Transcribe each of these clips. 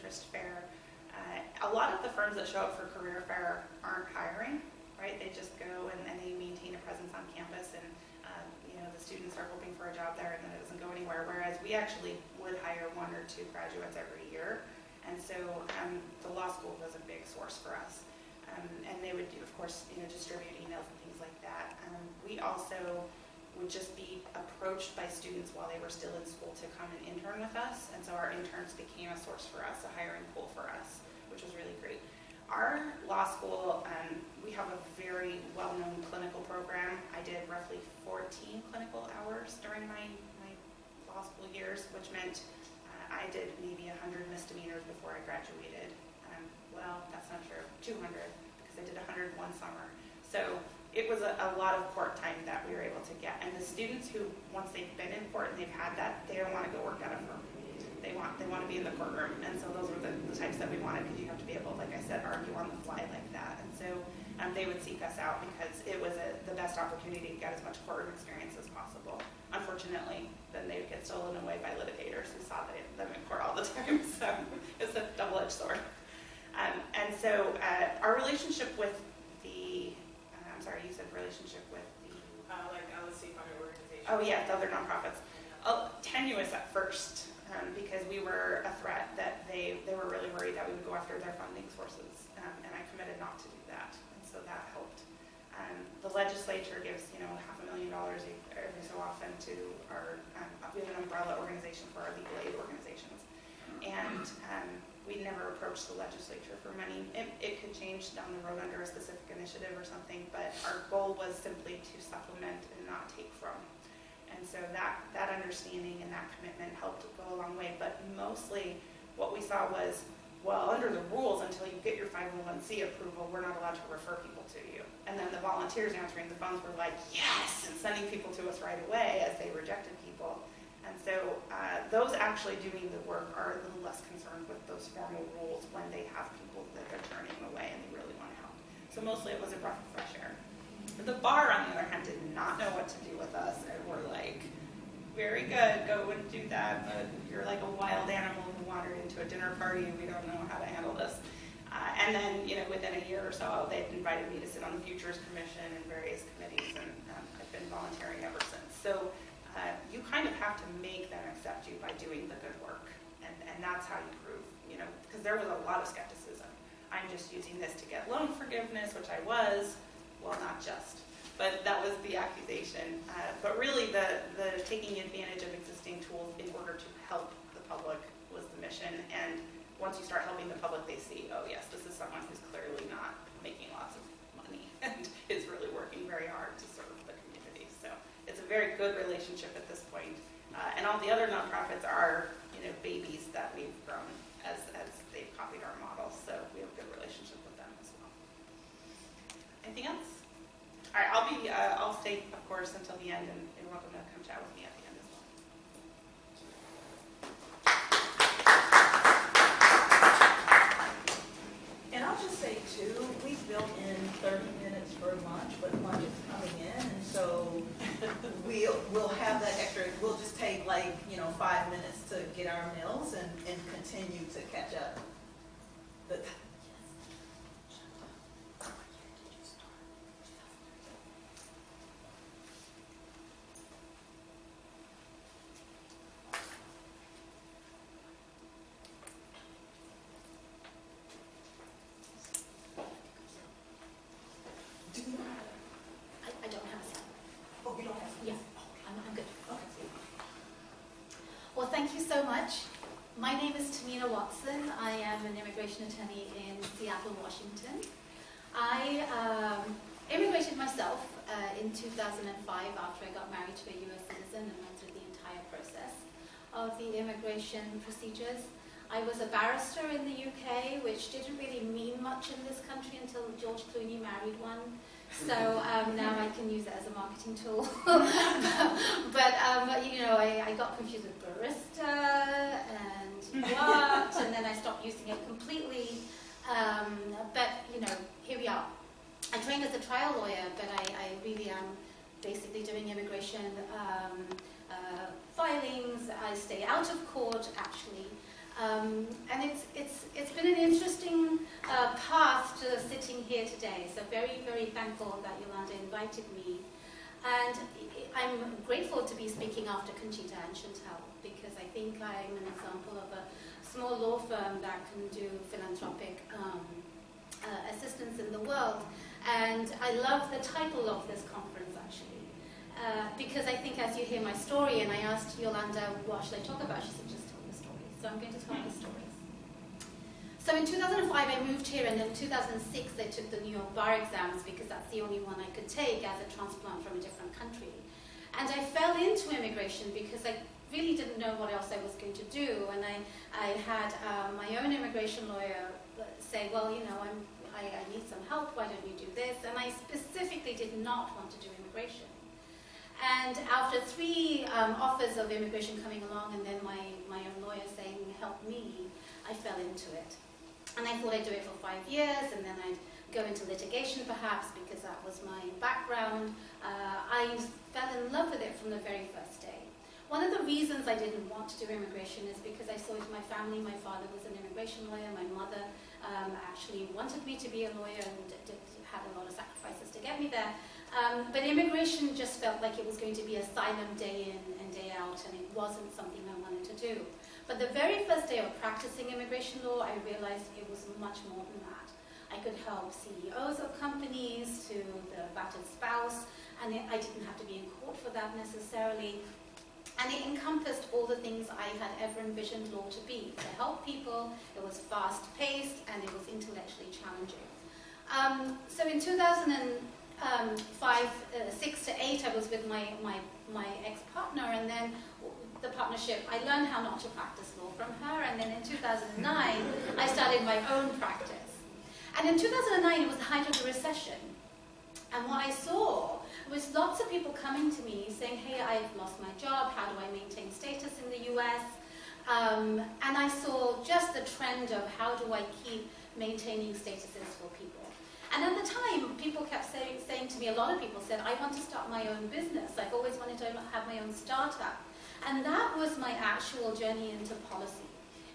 interest fair. A lot of the firms that show up for career fair aren't hiring, right? They just go and they maintain a presence on campus, and the students are hoping for a job there, and then it doesn't go anywhere. Whereas we actually would hire 1 or 2 graduates every year, and so the law school was a big source for us. And they would, of course, distribute emails and things like that. We also would just be approached by students while they were still in school to come and intern with us, and so our interns became a source for us, a hiring pool for us, which was really great. Our law school, we have a very well-known clinical program. I did roughly 14 clinical hours during my law school years, which meant I did maybe 100 misdemeanors before I graduated. Well, that's not true, 200, because I did 101 summer. So it was a lot of court time that we were able to get. And the students who, once they've been in court and they've had that, they don't want to go work at a firm. They want to be in the courtroom. And so those were the types that we wanted, because you have to be able, like I said, argue on the fly like that. And so they would seek us out because it was the best opportunity to get as much courtroom experience as possible. Unfortunately, then they would get stolen away by litigators who saw them in court all the time. So it's a double-edged sword. And so our relationship with the, I'm sorry, you said relationship with the... like LSC funded organizations. Oh yeah, the other nonprofits. Tenuous at first, because we were a threat that they were really worried that we would go after their funding sources, and I committed not to do that, and so that helped. The legislature gives $500,000 every so often to our, we have an umbrella organization for our legal aid organizations, and we never approached the legislature for money. It could change down the road under a specific initiative or something, but our goal was simply to supplement and not take from. And so that understanding and that commitment helped go a long way. But mostly what we saw was, well, under the rules, until you get your 501c approval, we're not allowed to refer people to you. And then the volunteers answering the phones were like, yes, and sending people to us right away as they rejected people. And so those actually doing the work are a little less concerned with those formal rules when they have people that they're turning away and they really want to help. So mostly it was a breath of fresh air. But the bar, on the other hand, did not know what to do with us, and were like, very good, go and do that, but you're like a wild animal who wandered into a dinner party and we don't know how to handle this. And then, within a year or so, they invited me to sit on the Futures Commission and various committees, and I've been volunteering ever since. So you kind of have to make them accept you by doing the good work, and that's how you prove, because there was a lot of skepticism. I'm just using this to get loan forgiveness, which I was. Well, not just, but that was the accusation. But really, the taking advantage of existing tools in order to help the public was the mission. And once you start helping the public, they see, oh yes, this is someone who's clearly not making lots of money and is really working very hard to serve the community. So it's a very good relationship at this point. And all the other nonprofits are, babies that we've grown as they've copied our model. So we have a good relationship with them as well. Anything else? All right, I'll stay, of course, until the end, and you're welcome to come chat with me at the end as well. And I'll just say, too, we built in 30 minutes for lunch, but lunch is coming in, and so we'll have that extra. We'll just take 5 minutes to get our meals and continue to catch up. I don't have a second. Oh, you don't have to? Yeah, I'm good. Okay. Well, thank you so much. My name is Tamina Watson. I am an immigration attorney in Seattle, Washington. I immigrated myself in 2005 after I got married to a U.S. citizen and went through the entire process of the immigration procedures. I was a barrister in the UK, which didn't really mean much in this country until George Clooney married one. So now I can use it as a marketing tool. But I got confused with barista and what, and then I stopped using it completely. But here we are. I trained as a trial lawyer, but I really am basically doing immigration filings. I stay out of court, actually. And it's been an interesting path to sitting here today. So very, very thankful that Yolanda invited me. And I'm grateful to be speaking after Conchita and Chantal, because I think I'm an example of a small law firm that can do philanthropic assistance in the world. And I love the title of this conference, actually, because I think as you hear my story, and I asked Yolanda, what should I talk about? She said, just tell the story. So I'm going to tell the stories. So in 2005, I moved here, and in 2006, I took the New York bar exams because that's the only one I could take as a transplant from a different country. And I fell into immigration because I really didn't know what else I was going to do. And I had my own immigration lawyer say, well, you know, I need some help, why don't you do this? And I specifically did not want to do immigration. And after 3 offers of immigration coming along, and then my own lawyer saying, help me, I fell into it. And I thought I'd do it for 5 years, and then I'd go into litigation perhaps, because that was my background. I fell in love with it from the very first day. One of the reasons I didn't want to do immigration is because I saw it in my family. My father was an immigration lawyer. My mother actually wanted me to be a lawyer and had a lot of sacrifices to get me there. But immigration just felt like it was going to be asylum day in and day out, and it wasn't something I wanted to do. But the very first day of practicing immigration law, I realized it was much more than that. I could help CEOs of companies to the battered spouse, and I didn't have to be in court for that necessarily. And it encompassed all the things I had ever envisioned law to be. To help people, it was fast-paced, and it was intellectually challenging. So in 2005, 6 to 8, I was with my ex-partner, and then the partnership, I learned how not to practice law from her, and then in 2009, I started my own practice. And in 2009, it was the height of the recession. And what I saw was lots of people coming to me saying, hey, I've lost my job, how do I maintain status in the US? And I saw just the trend of how do I keep maintaining statuses for people. And at the time, people kept saying to me, a lot of people said, I want to start my own business. I've always wanted to have my own startup. And that was my actual journey into policy.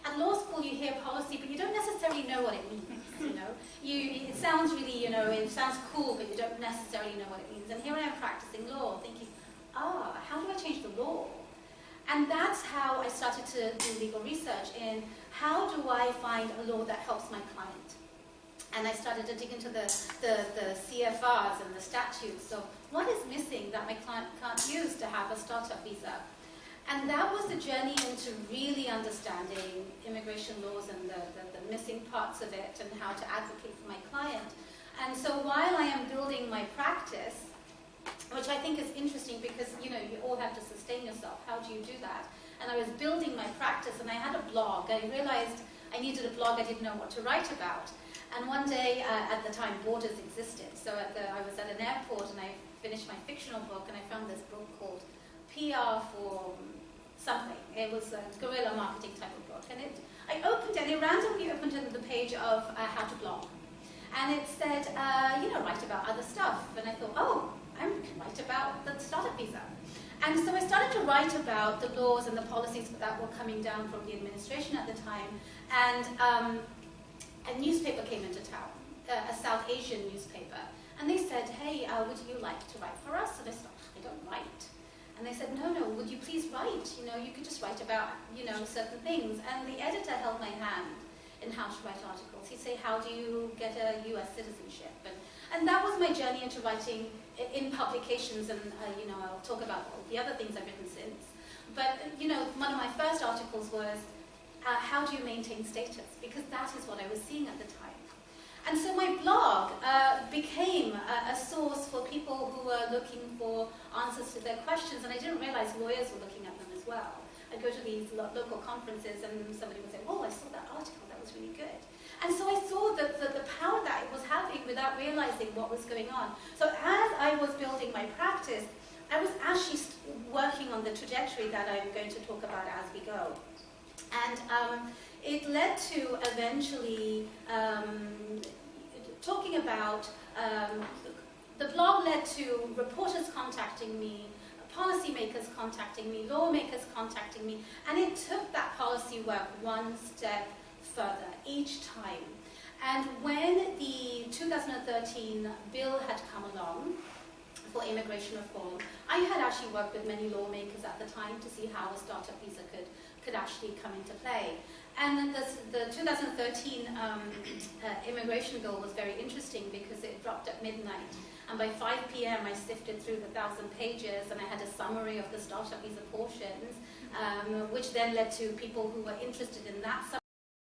At law school, you hear policy, but you don't necessarily know what it means, you know. It sounds really, you know, it sounds cool, but you don't necessarily know what it means. And here I am practicing law, thinking, how do I change the law? And that's how I started to do legal research in how do I find a law that helps my client. And I started to dig into the CFRs and the statutes. So what is missing that my client can't use to have a startup visa? And that was the journey into really understanding immigration laws and the missing parts of it and how to advocate for my client. And so while I am building my practice, which I think is interesting because, you know, you all have to sustain yourself. How do you do that? And I was building my practice, and I had a blog. I realized I needed a blog. I didn't know what to write about. And one day, at the time, Borders existed. So I was at an airport, and I finished my fictional book, and I found this book called PR for something. It was a guerrilla marketing type of book. And I opened it, and it randomly opened to the page of how to blog. And it said, you know, write about other stuff. And I thought, oh, I can write about the startup visa. And so I started to write about the laws and the policies that were coming down from the administration at the time. And a newspaper came into town, a South Asian newspaper. And they said, hey, would you like to write for us? And I said, I don't write. And they said, no, would you please write? You know, you could just write about, you know, certain things. And the editor held my hand in how to write articles. He'd say, how do you get a US citizenship? And that was my journey into writing in publications, and you know, I'll talk about all the other things I've written since. But you know, one of my first articles was, how do you maintain status? Because that is what I was seeing at the time. And so my blog became a source for people who were looking for answers to their questions, and I didn't realize lawyers were looking at them as well. I'd go to these local conferences, and somebody would say, oh, I saw that article, that was really good. And so I saw the power that it was having without realizing what was going on. So as I was building my practice, I was actually working on the trajectory that I'm going to talk about as we go. And it led to eventually talking about, the blog led to reporters contacting me, policymakers contacting me, lawmakers contacting me, and it took that policy work one step further each time. And when the 2013 bill had come along for immigration reform, I had actually worked with many lawmakers at the time to see how a startup visa could actually come into play. And the 2013 immigration bill was very interesting because it dropped at midnight. And by 5 p.m. I sifted through the 1,000 pages and I had a summary of the startup visa portions, which then led to people who were interested in that